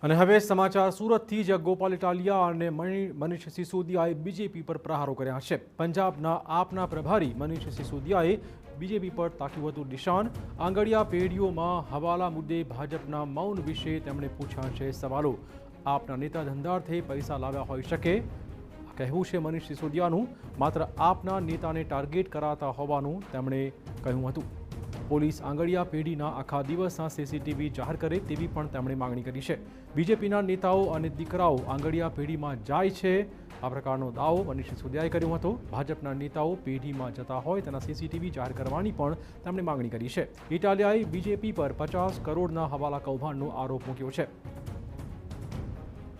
અને હવે સમાચાર સુરતથી જ ગોપાલ ઇટાલિયા અને મનીષ સિસોદિયાએ બીજેપી પર પ્રહારો કર્યા છે. પંજાબના આપના પ્રભારી મનીષ સિસોદિયાએ બીજેપી પર તાક્યું હતું નિશાન. આંગડિયા પેઢીઓમાં હવાલા મુદ્દે ભાજપના મૌન વિશે તેમણે પૂછ્યા છે સવાલો. આપના નેતા ધંધાર્થે પૈસા લાવ્યા હોઈ શકે, કહેવું છે મનીષ સિસોદિયાનું. માત્ર આપના નેતાને ટાર્ગેટ કરાતા હોવાનું તેમણે કહ્યું હતું. પોલીસ આંગડિયા પેઢીના આખા દિવસના સીસીટીવી જાહેર કરે તેવી પણ તેમણે માંગણી કરી છે. બીજેપીના નેતાઓ અને દીકરાઓ આંગડિયા પેઢીમાં જાય છે, આ પ્રકારનો દાવો મનીષ સિસોદિયાએ કર્યો હતો. ભાજપના નેતાઓ પેઢીમાં જતા હોય તેના સીસીટીવી જાહેર કરવાની પણ તેમણે માંગણી કરી છે. ઇટાલિયાએ બીજેપી પર 50 કરોડના હવાલા કૌભાંડનો આરોપ મૂક્યો છે.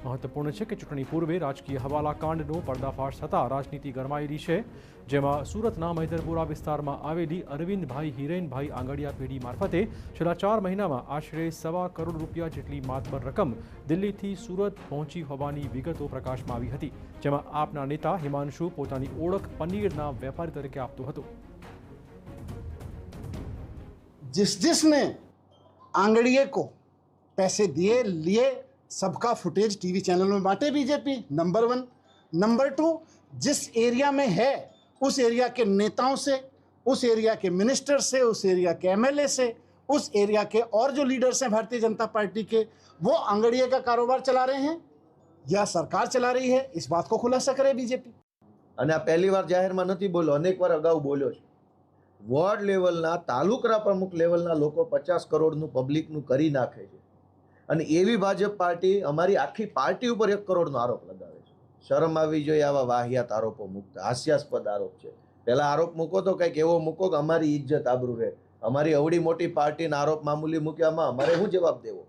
મહત્વપૂર્ણ છે કે ચૂંટણી પૂર્વે રાજકીય હવાલા કાંડનો પર્દાફાશ થતાં રાજનીતિ ગરમાયેલી છે, જેમાં સુરતના મૈદરપુરા વિસ્તારમાં આવેલી અરવિંદભાઈ હિરેનભાઈ આંગડિયા પેઢી મારફતે છેલ્લા 4 મહિનામાં આશરે ₹1.25 કરોડ જેટલી માતબર રકમ દિલ્હીથી સુરત પહોંચી હોવાની વિગતો પ્રકાશમાં આવી હતી. જેમાં આપના નેતા હિમાંશુ પોતાની ઓળખ પનીરના વેપારી તરીકે આપતો હતો. जिसने आंगड़िए को पैसे दिए लिए सबका फुटेज टीवी चैनलों में बांटे बीजेपी, नंबर 1. नंबर 2, जिस एरिया में है उस एरिया के नेताओं से, उस एरिया के मिनिस्टर से, उस एरिया के एमएलए से, उस एरिया के और जो लीडर्स हैं भारतीय जनता पार्टी के, वो आंगड़िए का कारोबार चला रहे हैं या सरकार चला रही है, इस बात को खुलासा करे बीजेपी. અને આ પહેલી વાર જાહેરમાં નથી બોલ્યો, અનેક વાર અગાઉ બોલ્યો છે. વોર્ડ લેવલના, તાલુકા પ્રમુખ લેવલના લોકો 50 કરોડનું પબ્લિકનું કરી નાખે છે અને એવી ભાજપ પાર્ટી અમારી આખી પાર્ટી ઉપર 1 કરોડનો આરોપ લગાવે છે. શરમ આવી જોઈએ આવા વાહિયાત આરોપો મૂકતા. હાસ્યાસ્પદ આરોપ છે. પહેલા આરોપ મૂકો તો કંઈક એવો મૂકો કે અમારી ઇજ્જત આબરૂ રહે. અમારી અવડી મોટી પાર્ટીના આરોપ મામૂલી મૂક્યામાં અમારે શું જવાબ દેવો?